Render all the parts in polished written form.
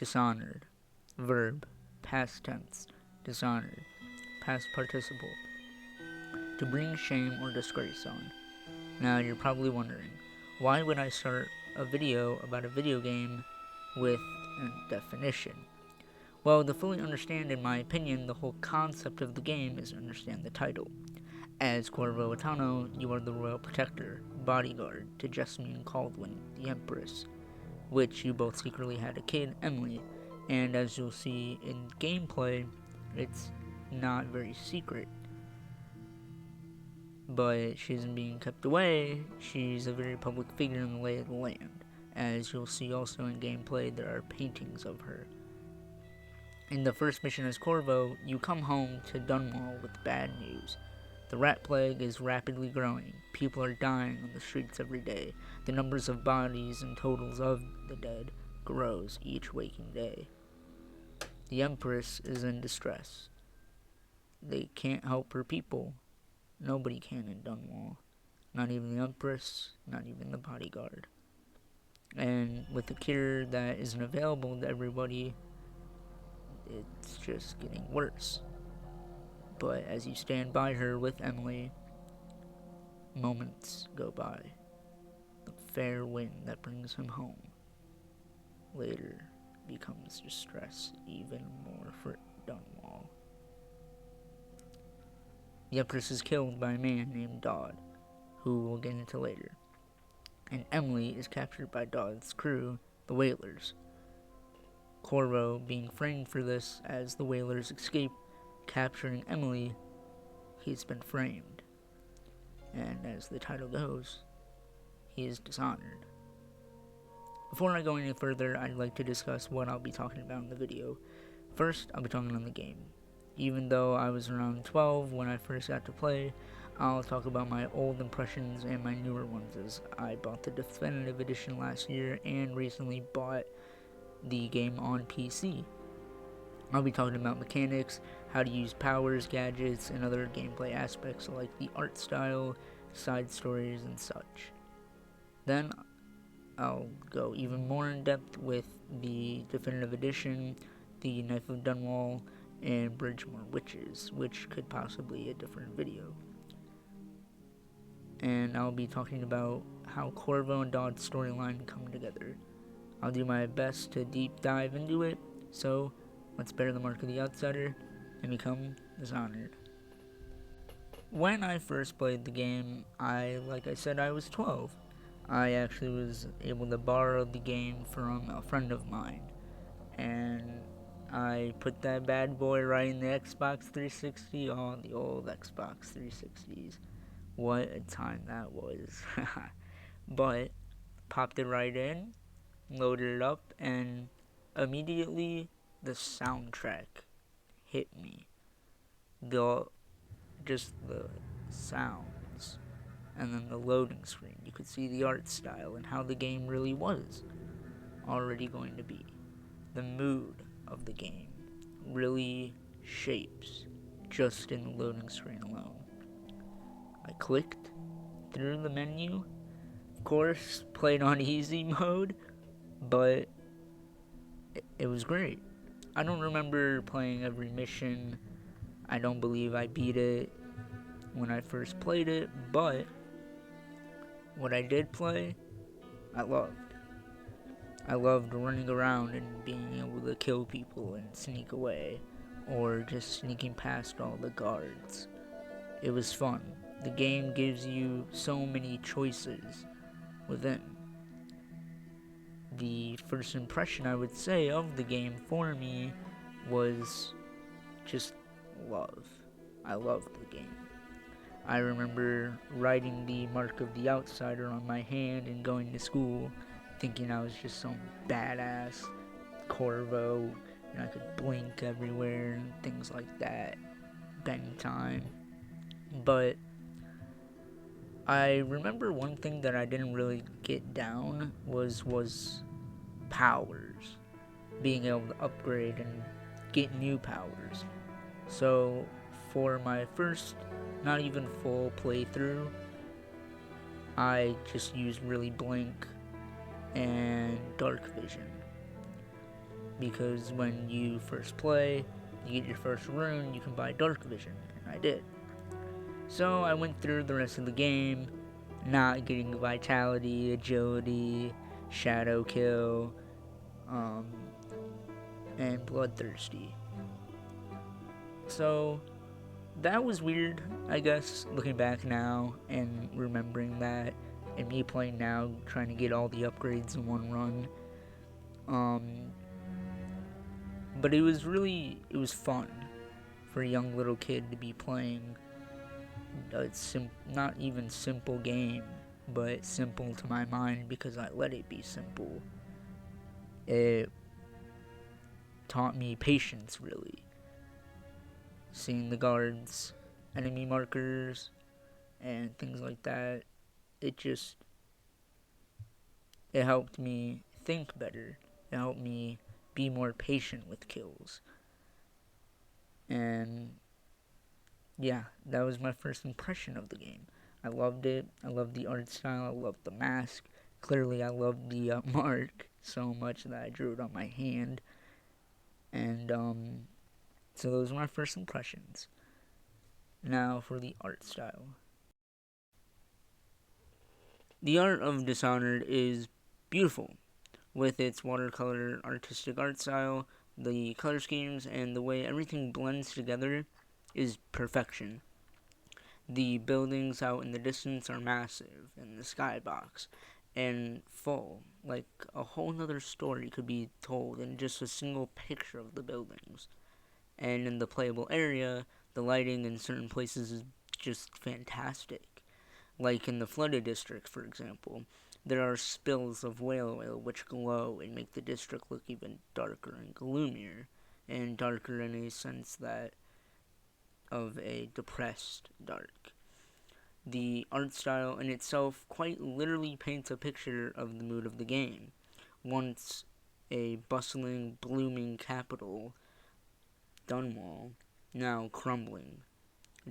Dishonored. Verb, past tense, dishonored, past participle. To bring shame or disgrace on. Now you're probably wondering, why would I start a video about a video game with a definition? Well, to fully understand, in my opinion, the whole concept of the game is to understand the title. As Corvo Attano, you are the royal protector, bodyguard to Jessamine Caldwin, the Empress, which you both secretly had a kid, Emily, and as you'll see in gameplay, it's not very secret. But she isn't being kept away, she's a very public figure in the lay of the land. As you'll see also in gameplay, there are paintings of her. In the first mission as Corvo, you come home to Dunwall with bad news. The rat plague is rapidly growing. People are dying on the streets every day. The numbers of bodies and totals of the dead grows each waking day. The Empress is in distress. They can't help her people. Nobody can in Dunwall. Not even the Empress, not even the bodyguard. And with a cure that isn't available to everybody, it's just getting worse. But as you stand by her with Emily, moments go by. The fair wind that brings him home later becomes distress even more for Dunwall. The Empress is killed by a man named Dodd, who we'll get into later. And Emily is captured by Dodd's crew, the Whalers. Corvo being framed for this as the Whalers escape, capturing Emily, he's been framed. And as the title goes, he is dishonored. Before I go any further, I'd like to discuss what I'll be talking about in the video. First, I'll be talking on the game. Even though I was around 12 when I first got to play, I'll talk about my old impressions and my newer ones, as I bought the Definitive Edition last year and recently bought the game on PC. I'll be talking about mechanics, how to use powers, gadgets, and other gameplay aspects like the art style, side stories, and such. Then I'll go even more in depth with the Definitive Edition, the Knife of Dunwall, and Bridgemore Witches, which could possibly be a different video. And I'll be talking about how Corvo and Dodd's storyline come together. I'll do my best to deep dive into it, so let's bear the mark of the outsider and become Dishonored. When I first played the game, like I said, I was 12. I actually was able to borrow the game from a friend of mine, and I put that bad boy right in the Xbox 360 on the old Xbox 360s. What a time that was. But popped it right in, loaded it up, and immediately the soundtrack hit me. Just the sounds, and then the loading screen. You could see the art style and how the game really was already going to be. The mood of the game really shapes just in the loading screen alone. I clicked through the menu, of course, played on easy mode, but it was great. I don't remember playing every mission. I don't believe I beat it when I first played it, but what I did play, I loved. I loved running around and being able to kill people and sneak away, or just sneaking past all the guards. It was fun. The game gives you so many choices within. The first impression, I would say, of the game for me was just love. I loved the game. I remember writing the mark of the outsider on my hand and going to school, thinking I was just some badass Corvo, and I could blink everywhere and things like that, bang time. But I remember one thing that I didn't really get down was powers, being able to upgrade and get new powers. So for my first, not even full playthrough, I just used really blink and dark vision. because when you first play, you get your first rune, you can buy Dark Vision, and I did. So I went through the rest of the game, not getting Vitality, Agility, Shadow Kill, um, and Bloodthirsty. So that was weird, I guess, looking back now and remembering that, and me playing now, trying to get all the upgrades in one run. But it was fun for a young little kid to be playing a not even simple game, but simple to my mind because I let it be simple. It taught me patience, really. Seeing the guards, enemy markers, and things like that. It just, it helped me think better. It helped me be more patient with kills. And yeah, that was my first impression of the game. I loved it. I loved the art style. I loved the mask. Clearly, I loved the mark so much that I drew it on my hand. And so those were my first impressions. Now for the art style. The art of Dishonored is beautiful, with its watercolor artistic art style, the color schemes, and the way everything blends together is perfection. The buildings out in the distance are massive, and the skybox, and full. Like a whole nother story could be told in just a single picture of the buildings. And in the playable area, the lighting in certain places is just fantastic. Like in the flooded district, for example, there are spills of whale oil which glow and make the district look even darker and gloomier, and darker in a sense that of a depressed dark. The art style in itself quite literally paints a picture of the mood of the game. Once a bustling, blooming capital, Dunwall, now crumbling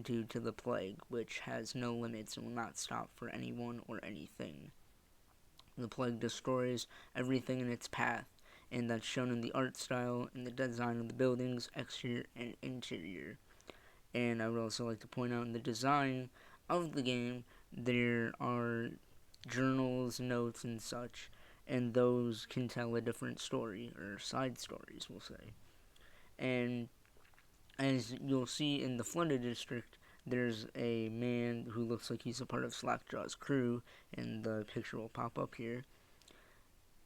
due to the plague, which has no limits and will not stop for anyone or anything. The plague destroys everything in its path, and that's shown in the art style and the design of the buildings, exterior and interior. And I would also like to point out in the design of the game, there are journals, notes, and such, and those can tell a different story, or side stories, we'll say. And as you'll see in the flooded district, there's a man who looks like he's a part of Slackjaw's crew, and the picture will pop up here.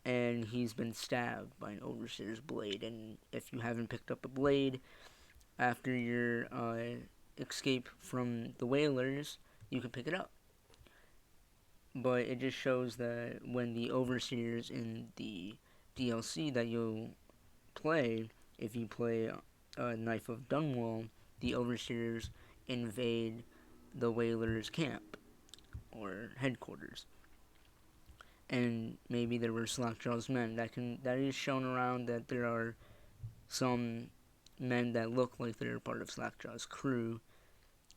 And he's been stabbed by an overseer's blade. And if you haven't picked up a blade after your escape from the whalers, you can pick it up. But it just shows that when the overseers in the DLC that you'll play, if you play Knife of Dunwall, the overseers invade the whalers' camp or headquarters, and maybe there were Slackjaw's men. That is shown around that there are some men that look like they're part of Slackjaw's crew,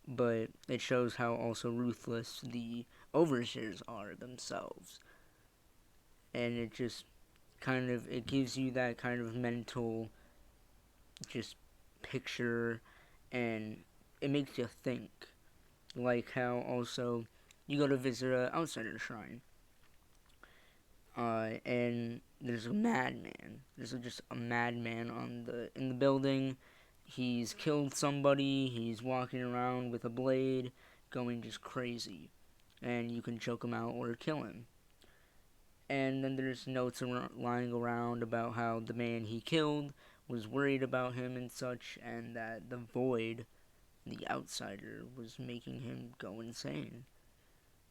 but it shows how also ruthless the overseers are themselves, and it just it gives you that kind of mental just picture, and it makes you think. Like how also you go to visit an outsider shrine, and there's a madman. There's just a madman in the building. He's killed somebody. He's walking around with a blade, going just crazy, and you can choke him out or kill him. And then there's notes lying around about how the man he killed was worried about him and such, and that the void, the outsider, was making him go insane.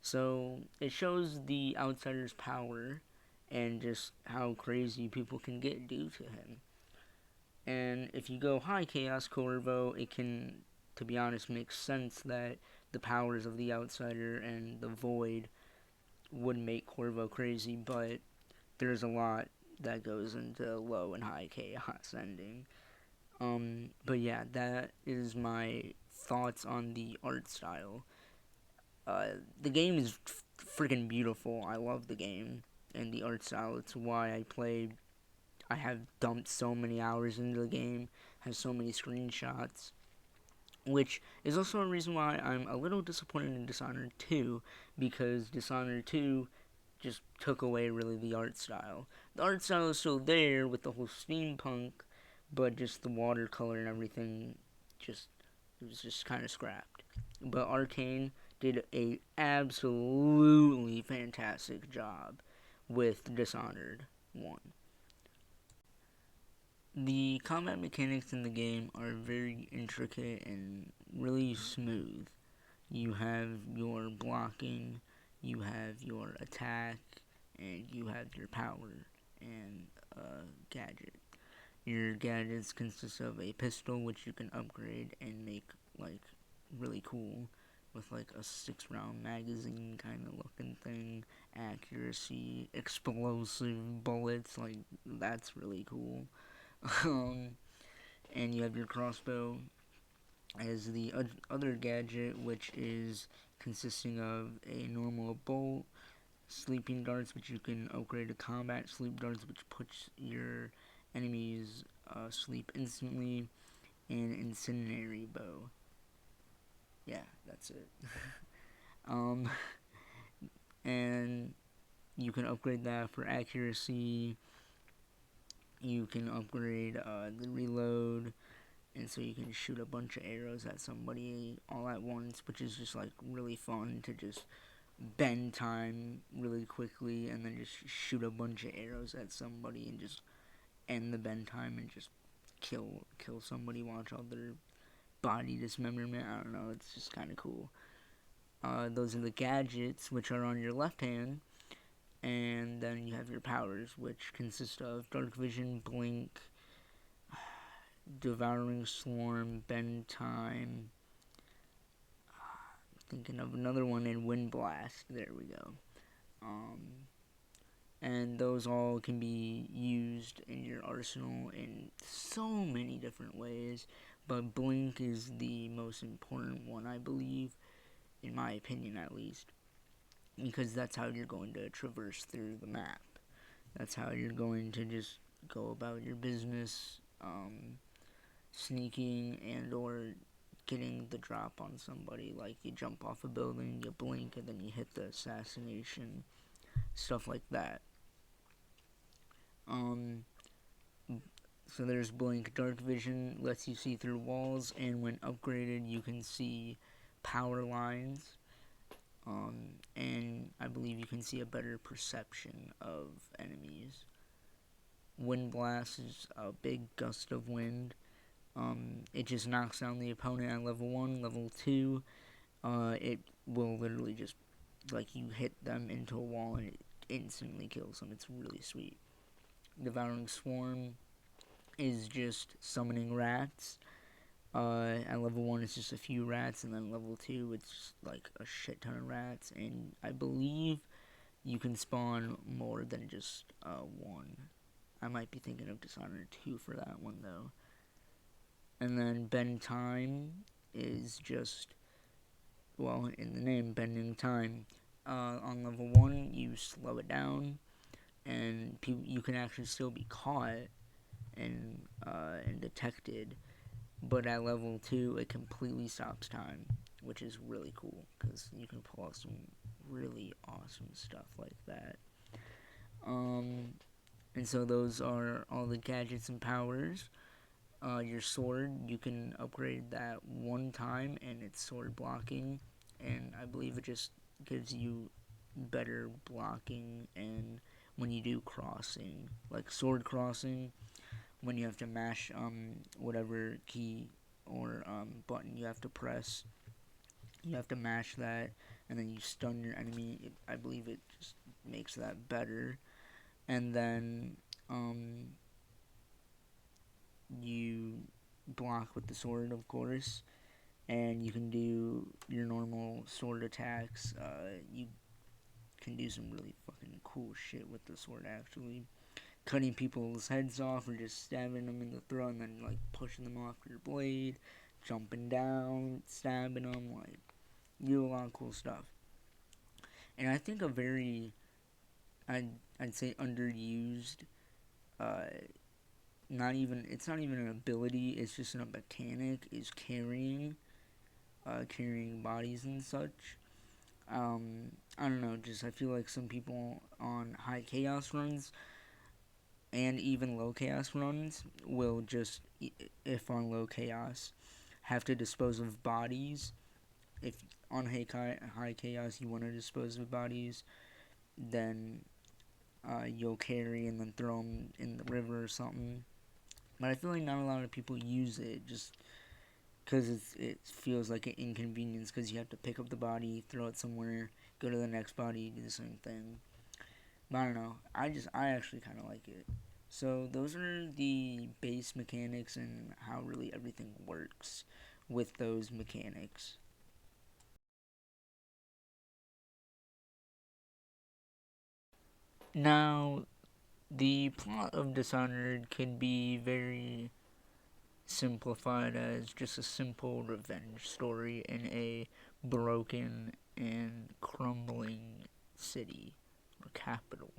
So it shows the outsider's power and just how crazy people can get due to him. And if you go high Chaos Corvo, it can, to be honest, make sense that the powers of the outsider and the void would make Corvo crazy, but there's a lot that goes into low and high chaos ending. But yeah, that is my thoughts on the art style. The game is freaking beautiful. I love the game and the art style. It's why I play I have dumped so many hours into the game, have so many screenshots, which is also a reason why I'm a little disappointed in Dishonored 2, because Dishonored 2 just took away really the art style. The art style is still there with the whole steampunk, but just the watercolor and everything just it was just kind of scrapped. But Arcane did a absolutely fantastic job with Dishonored 1. The combat mechanics in the game are very intricate and really smooth. You have your blocking, you have your attack, and you have your power and gadget. Your gadgets consist of a pistol, which you can upgrade and make like really cool, with like a 6 round magazine kind of looking thing, accuracy, explosive bullets, like that's really cool. um, and you have your crossbow as the other gadget, which is consisting of a normal bolt, sleeping darts, which you can upgrade to combat sleep darts, which puts your enemies sleep instantly, and incendiary bow. Yeah, that's it. um, and you can upgrade that for accuracy. You can upgrade the reload, and so you can shoot a bunch of arrows at somebody all at once, which is just like really fun to just bend time really quickly and then just shoot a bunch of arrows at somebody and just end the bend time and just kill somebody, watch all their body dismemberment. I don't know, it's just kind of cool. Those are the gadgets, which are on your left hand, and then you have your powers, which consist of dark vision, blink, devouring swarm, bend time. Thinking of another one in wind blast. There we go. Um, and those all can be used in your arsenal in so many different ways, but blink is the most important one, I believe, in my opinion at least, because that's how you're going to traverse through the map. That's how you're going to just go about your business, sneaking and or getting the drop on somebody. Like you jump off a building, you blink, and then you hit the assassination, stuff like that. Um, so there's blink. Dark vision lets you see through walls, and when upgraded, you can see power lines. And I believe you can see a better perception of enemies. Wind blast is a big gust of wind. It just knocks down the opponent at level 1, level 2. It will literally just, like, you hit them into a wall and it instantly kills them. It's really sweet. Devouring Swarm is just summoning rats. At level 1, it's just a few rats, and then level 2, it's just, like, a shit ton of rats. And I believe you can spawn more than just one. I might be thinking of Dishonored 2 for that one, though. And then bend time is just, well, in the name, bending time. On level 1, you slow it down, and you can actually still be caught and detected. But at level 2, it completely stops time, which is really cool, because you can pull off some really awesome stuff like that. And so those are all the gadgets and powers. Your sword, you can upgrade that one time, and it's sword blocking, and I believe it just gives you better blocking. And when you do crossing, like sword crossing, when you have to mash whatever key or button you have to press, you have to mash that, and then you stun your enemy. I believe it just makes that better. And then you block with the sword, of course, and you can do your normal sword attacks. You can do some really fucking cool shit with the sword, actually. Cutting people's heads off or just stabbing them in the throat and then, like, pushing them off your blade, jumping down, stabbing them, like, you do a lot of cool stuff. And I think a very, I'd say underused uh, not even it's not even an ability. It's just a mechanic. Is carrying bodies and such. I don't know. Just I feel like some people on high chaos runs and even low chaos runs will just, if on low chaos, have to dispose of bodies. If on high chaos you want to dispose of bodies, then you'll carry and then throw them in the river or something. But I feel like not a lot of people use it just because it feels like an inconvenience because you have to pick up the body, throw it somewhere, go to the next body, do the same thing. But I don't know. I actually kind of like it. So those are the base mechanics and how really everything works with those mechanics. Now, the plot of Dishonored can be very simplified as just a simple revenge story in a broken and crumbling city or capital.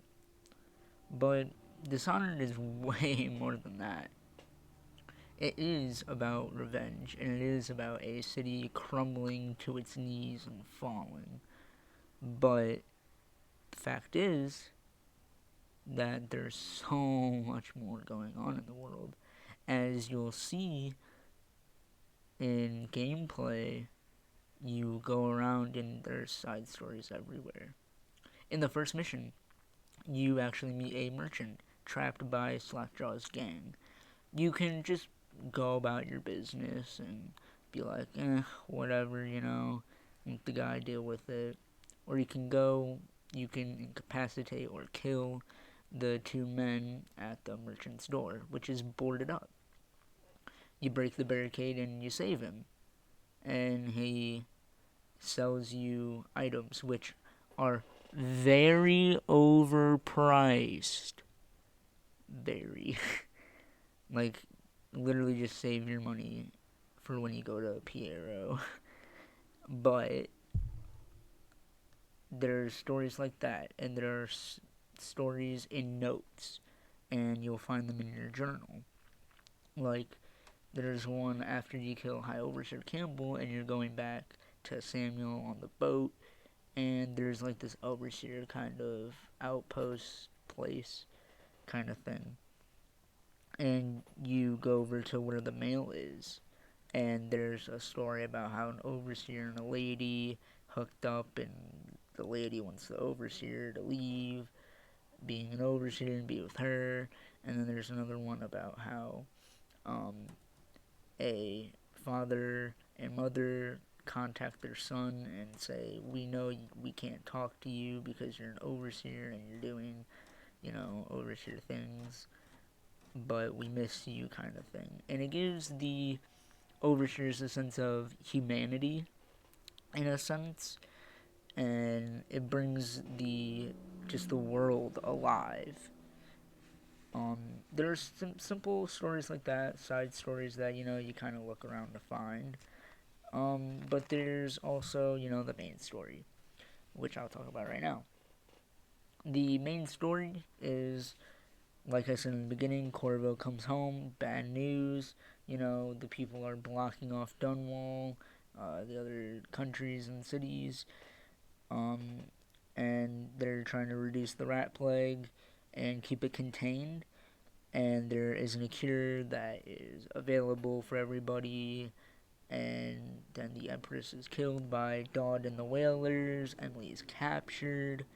But Dishonored is way more than that. It is about revenge, and it is about a city crumbling to its knees and falling. But the fact is that there's so much more going on in the world. As you'll see in gameplay, you go around and there's side stories everywhere. In the first mission, you actually meet a merchant trapped by Slackjaw's gang. You can just go about your business and be like, whatever, let the guy deal with it. Or you can incapacitate or kill the two men at the merchant's door, which is boarded up. You break the barricade and you save him. And he sells you items which are very overpriced. Very. Like, literally just save your money for when you go to Piero. But there's stories like that, and there are stories in notes, and you'll find them in your journal. Like, there's one after you kill High Overseer Campbell, and you're going back to Samuel on the boat, and there's like this overseer kind of outpost place kind of thing. And you go over to where the mail is, and there's a story about how an overseer and a lady hooked up, and the lady wants the overseer to leave being an overseer and be with her. And then there's another one about how um, a father and mother contact their son and say, we know we can't talk to you because you're an overseer and you're doing, overseer things, but we miss you, kind of thing. And it gives the overseers a sense of humanity, in a sense, and it brings the world alive. There's some simple stories like that, side stories that you kind of look around to find. But there's also the main story, which I'll talk about right now. The main story is, like I said in the beginning, Corvo comes home, bad news. The people are blocking off Dunwall, the other countries and cities, um, and they're trying to reduce the rat plague and keep it contained. And there isn't a cure that is available for everybody. And then the Empress is killed by Dodd and the Whalers. Emily is captured,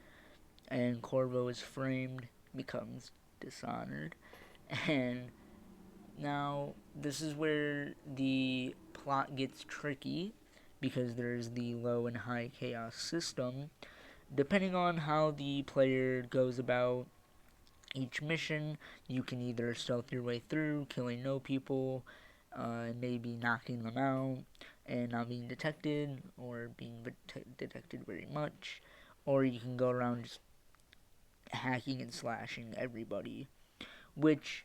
and Corvo is framed, becomes Dishonored. And now this is where the plot gets tricky because there's the low and high chaos system. Depending on how the player goes about each mission, you can either stealth your way through, killing no people, maybe knocking them out and not being detected, or being detected very much, or you can go around just hacking and slashing everybody, which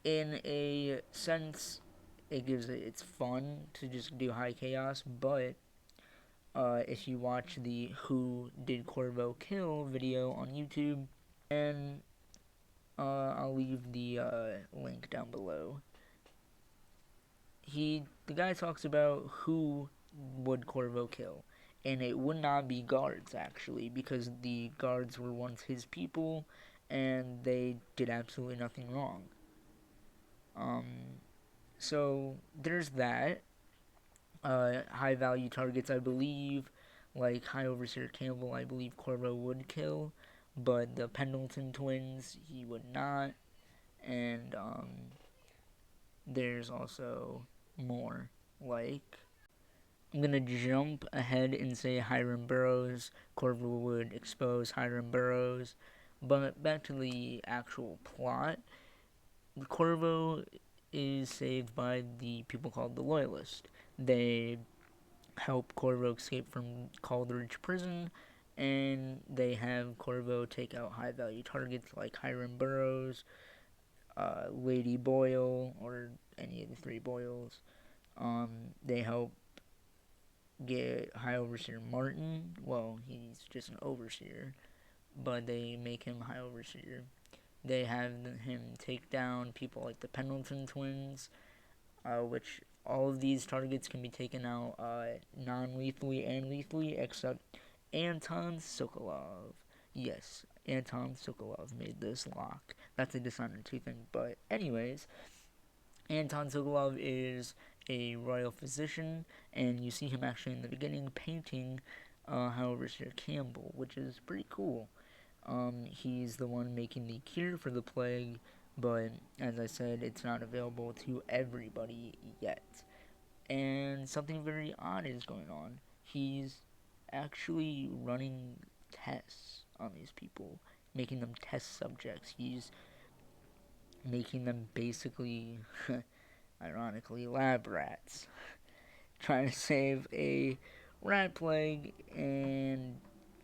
in a sense it's fun to just do high chaos. But if you watch the Who Did Corvo Kill video on YouTube, and I'll leave the link down below. The guy talks about who would Corvo kill, and it would not be guards actually, because the guards were once his people, and they did absolutely nothing wrong. Um, so there's that. High value targets, I believe, like High Overseer Campbell, I believe Corvo would kill, but the Pendleton twins, he would not. And there's also more. Like, I'm gonna jump ahead and say Hiram Burrows. Corvo would expose Hiram Burrows. But back to the actual plot. Corvo is saved by the people called the Loyalists. They help Corvo escape from Coleridge Prison, and they have Corvo take out high value targets like Hiram Burrows, Lady Boyle, or any of the three Boyles. They help get High Overseer Martin. Well, he's just an overseer, but they make him High Overseer. They have him take down people like the Pendleton twins, which all of these targets can be taken out non-lethally and lethally, except Anton Sokolov. Yes, Anton Sokolov made this lock. That's a Dishonored 2 thing. But anyways, Anton Sokolov is a royal physician, and you see him actually in the beginning painting however, Sir Campbell, which is pretty cool. He's the one making the cure for the plague, but as I said, it's not available to everybody yet. And something very odd is going on. He's actually running tests on these people, making them test subjects. He's making them basically, ironically, lab rats. Trying to save a rat plague and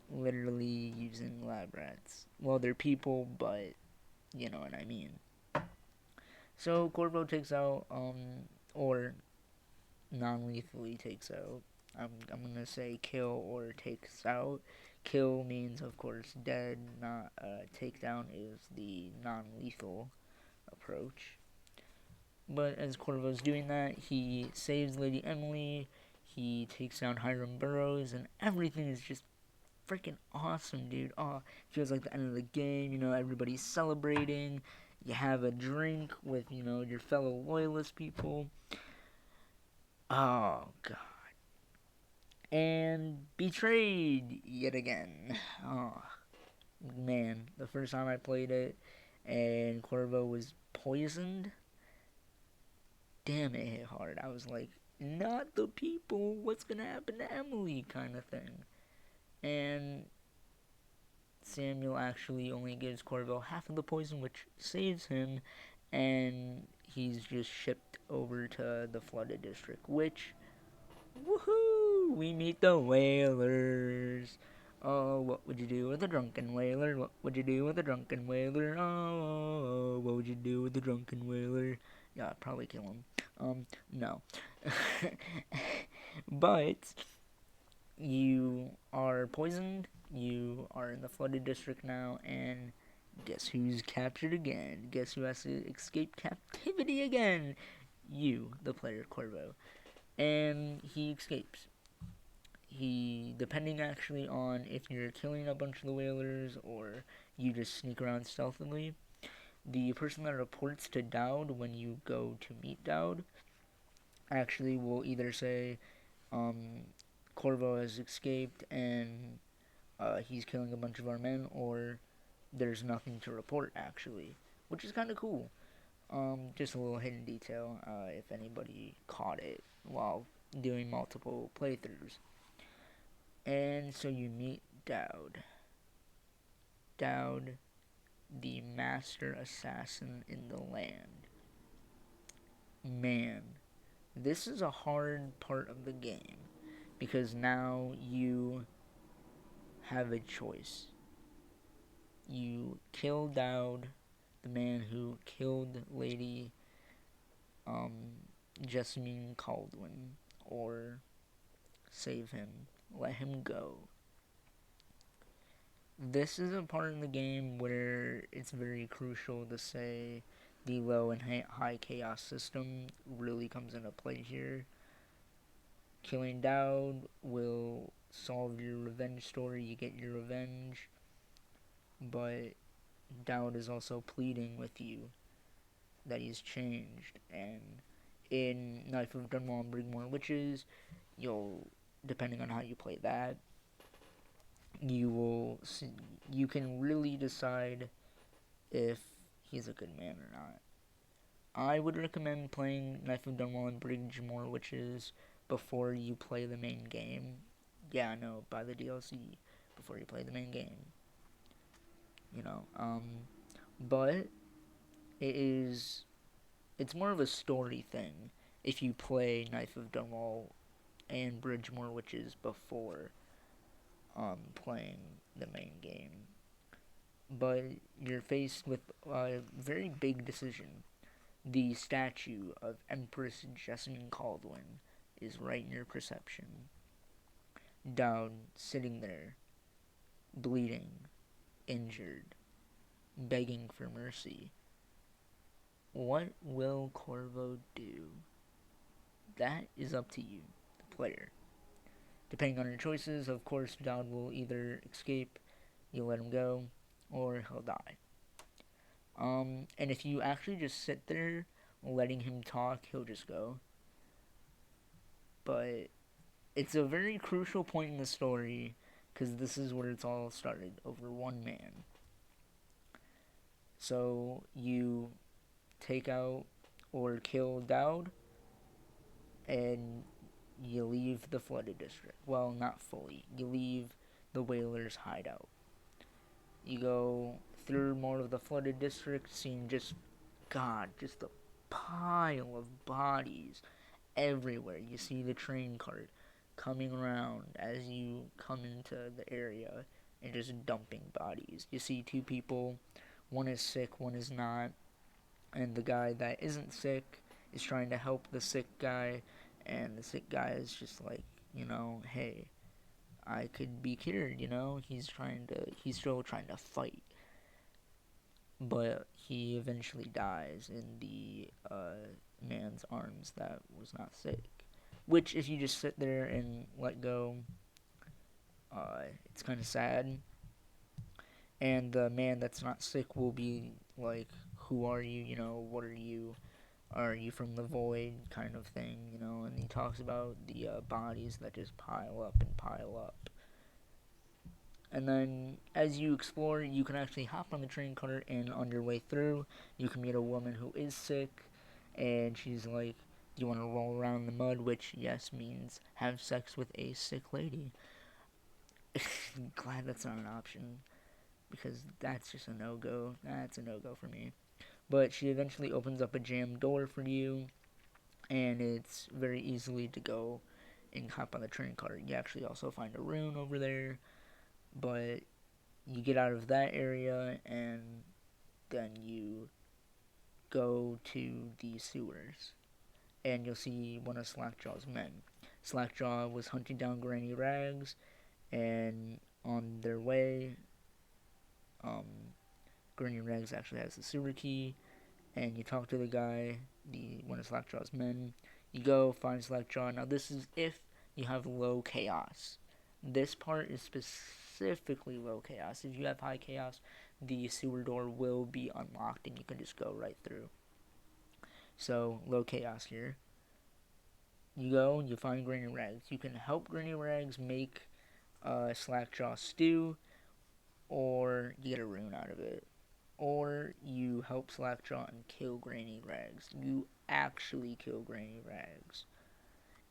literally using lab rats. Well, they're people, but you know what I mean. So Corvo takes out, or non-lethally takes out. I'm gonna say kill or takes out. Kill means, of course, dead. Not takedown is the non-lethal approach. But as Corvo's doing that, he saves Lady Emily. He takes down Hiram Burrows, and everything is just freaking awesome, dude. Oh, feels like the end of the game. You know, everybody's celebrating. You have a drink with, you know, your fellow loyalist people. Oh, God. And betrayed yet again. Oh, man. The first time I played it and Corvo was poisoned, damn, it hit hard. I was like, not the people. What's going to happen to Emily? Kind of thing. And Samuel actually only gives Corvo half of the poison, which saves him, and he's just shipped over to the flooded district, which, woohoo, we meet the whalers. Oh, what would you do with a drunken whaler? What would you do with a drunken whaler? Oh, what would you do with a drunken whaler? Yeah, I'd probably kill him. No. But you are poisoned, you are in the flooded district now, and guess who's captured again? Guess who has to escape captivity again? You, the player Corvo. And he escapes. He, depending actually on if you're killing a bunch of the whalers or you just sneak around stealthily, the person that reports to Dowd when you go to meet Dowd actually will either say, Corvo has escaped and he's killing a bunch of our men, or there's nothing to report actually, which is kind of cool. Just a little hidden detail if anybody caught it while doing multiple playthroughs. And so you meet Dowd. Dowd, the master assassin in the land. Man, this is a hard part of the game because now you have a choice. You kill Dowd, the man who killed Lady Jessamine Caldwin, or save him, let him go. This is a part in the game where it's very crucial to say the low and high chaos system really comes into play here. Killing Dowd will solve your revenge story, you get your revenge, but Dowd is also pleading with you that he's changed. And in Knife of Dunwall and Brigmore Witches, you'll, depending on how you play that, you will see, you can really decide if he's a good man or not. I would recommend playing Knife of Dunwall and Brigmore Witches before you play the main game. Yeah, no, buy the DLC before you play the main game. You know, but it's more of a story thing if you play Knife of Dunwall and Bridgemore Witches before playing the main game. But you're faced with a very big decision. The statue of Empress Jessamine Caldwin is right in your perception. Down, sitting there, bleeding, injured, begging for mercy. What will Corvo do? That is up to you, the player. Depending on your choices, of course, Dowd will either escape, you let him go, or he'll die. And if you actually just sit there letting him talk, he'll just go. But it's a very crucial point in the story because this is where it's all started over one man. So you take out or kill Dowd, and you leave the flooded district. Well, not fully. You leave the whalers' hideout. You go through more of the flooded district, seeing just a pile of bodies everywhere. You see the train cart coming around as you come into the area and just dumping bodies. You see two people, one is sick, one is not, and the guy that isn't sick is trying to help the sick guy, and the sick guy is just like, hey, I could be cured, he's still trying to fight, but he eventually dies in the man's arms that was not sick. Which, if you just sit there and let go, it's kind of sad. And the man that's not sick will be like, "Who are you? What are you? Are you from the void?" kind of thing, And he talks about the bodies that just pile up and pile up. And then, as you explore, you can actually hop on the train cart, and on your way through, you can meet a woman who is sick, and she's like, "Do you want to roll around in the mud?" Which, yes, means have sex with a sick lady. Glad that's not an option, because that's just a no-go. That's a no-go for me. But she eventually opens up a jammed door for you, and it's very easily to go and hop on the train cart. You actually also find a rune over there, but you get out of that area, and then you go to the sewers, and you'll see one of Slackjaw's men. Slackjaw was hunting down Granny Rags, and on their way, Granny Rags actually has the sewer key, and you talk to the guy, one of Slackjaw's men. You go find Slackjaw. Now this is if you have low chaos. This part is specifically low chaos. If you have high chaos, the sewer door will be unlocked and you can just go right through. So, low chaos here. You go and you find Granny Rags. You can help Granny Rags make Slackjaw stew, or you get a rune out of it. Or you help Slackjaw and kill Granny Rags. You actually kill Granny Rags.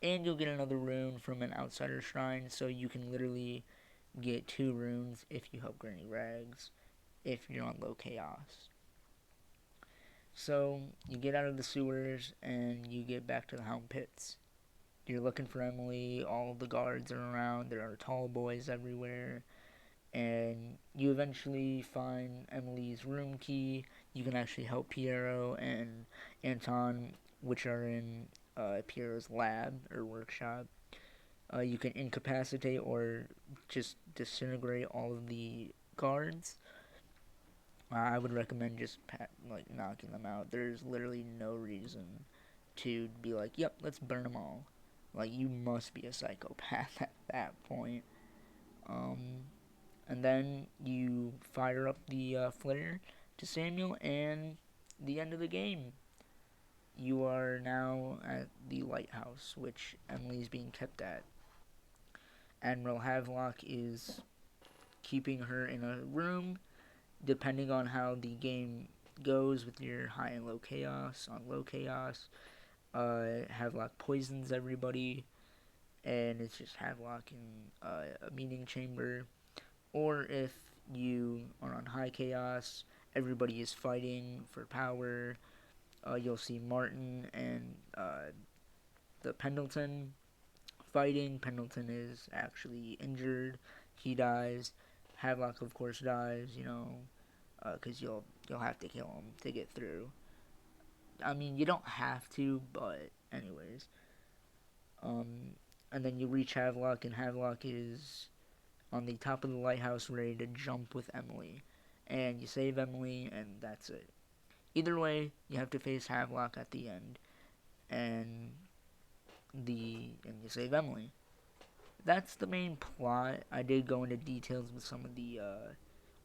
And you'll get another rune from an outsider shrine, so you can literally get 2 runes if you help Granny Rags, if you're on low chaos. So, you get out of the sewers, and you get back to the Hound Pits. You're looking for Emily, all of the guards are around, there are tall boys everywhere, and you eventually find Emily's room key. You can actually help Piero and Anton, which are in Piero's lab or workshop. You can incapacitate or just disintegrate all of the guards, I would recommend just knocking them out. There's literally no reason to be like, yep, let's burn them all. Like, you must be a psychopath at that point. Um, and then you fire up the flare to Samuel, and the end of the game. You are now at the lighthouse, which Emily is being kept at. Admiral Havelock is keeping her in a room. Depending on how the game goes with your high and low chaos, on low chaos, Havelock poisons everybody, and it's just Havelock in a meeting chamber. Or if you are on high chaos, everybody is fighting for power. You'll see Martin and the Pendleton fighting. Pendleton is actually injured. He dies. Havelock, of course, dies. Because you'll have to kill him to get through. I mean, you don't have to, but anyways. And then you reach Havelock, and Havelock is on the top of the lighthouse, ready to jump with Emily, and you save Emily, and that's it. Either way, you have to face Havelock at the end, and you save Emily. That's the main plot. I did go into details with some of the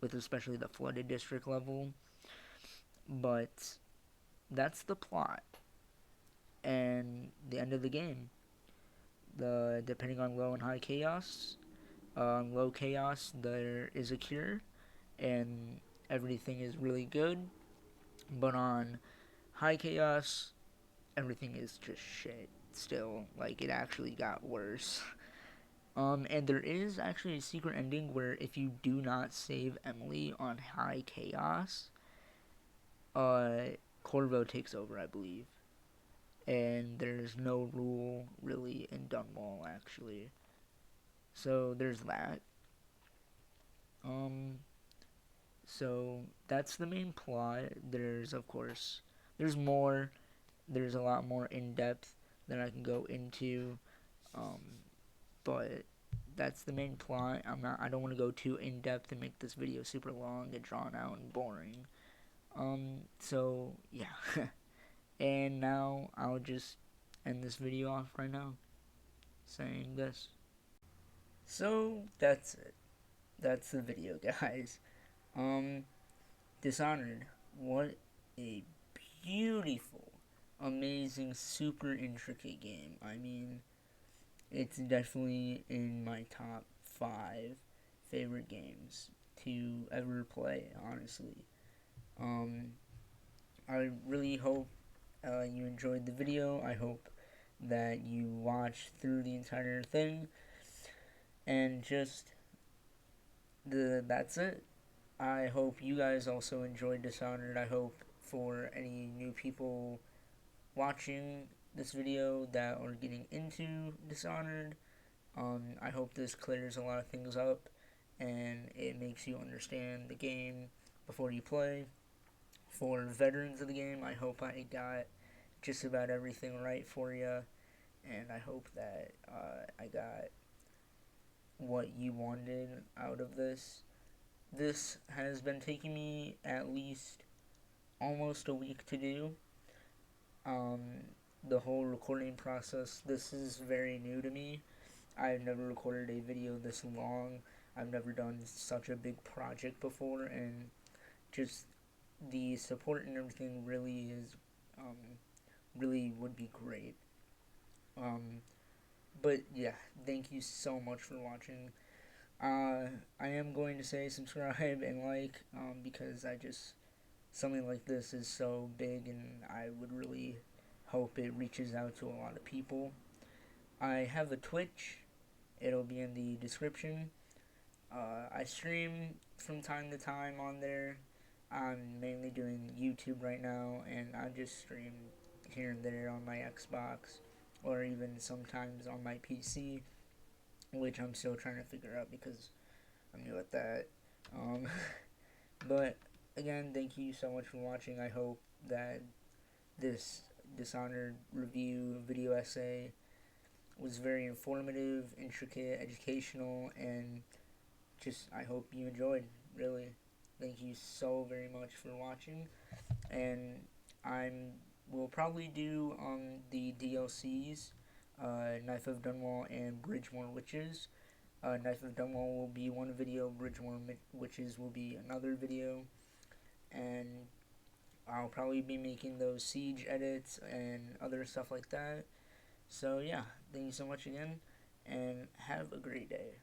with especially the flooded district level, but that's the plot and the end of the game. Depending on low and high chaos, on low chaos there is a cure and everything is really good, but on high chaos everything is just shit still. Like, it actually got worse. And there is actually a secret ending where if you do not save Emily on high chaos, Corvo takes over, I believe. And there's no rule really in Dunwall, actually. So there's that. Um, so that's the main plot. Of course, there's more. There's a lot more in depth than I can go into. Um, but that's the main plot. I don't want to go too in depth and make this video super long and drawn out and boring. So yeah. And now I'll just end this video off right now saying this. So that's it. That's the video, guys. Um, Dishonored. What a beautiful, amazing, super intricate game. I mean, it's definitely in my top 5 favorite games to ever play, honestly. I really hope you enjoyed the video. I hope that you watched through the entire thing. And that's it. I hope you guys also enjoyed Dishonored. I hope for any new people watching this video that are getting into Dishonored, I hope this clears a lot of things up and it makes you understand the game before you play. For veterans of the game, I hope I got just about everything right for you, and I hope that I got what you wanted out of this. This has been taking me at least almost a week to do. The whole recording process, this is very new to me. I've never recorded a video this long. I've never done such a big project before, and just the support and everything really is, really would be great. But yeah, thank you so much for watching. I am going to say subscribe and like, because something like this is so big and I would really hope it reaches out to a lot of people. I have a Twitch. It'll be in the description. I stream from time to time on there. I'm mainly doing YouTube right now, and I just stream here and there on my Xbox, or even sometimes on my PC, which I'm still trying to figure out because I'm new at that. But again, thank you so much for watching. I hope that this Dishonored review video essay was very informative, intricate, educational, and I hope you enjoyed. really. Thank you so very much for watching, and I'm will probably do the DLCs, Knife of Dunwall and Bridgemore Witches. Knife of Dunwall will be one video, Bridgemore Witches will be another video, and I'll probably be making those siege edits and other stuff like that. So yeah, thank you so much again, and have a great day.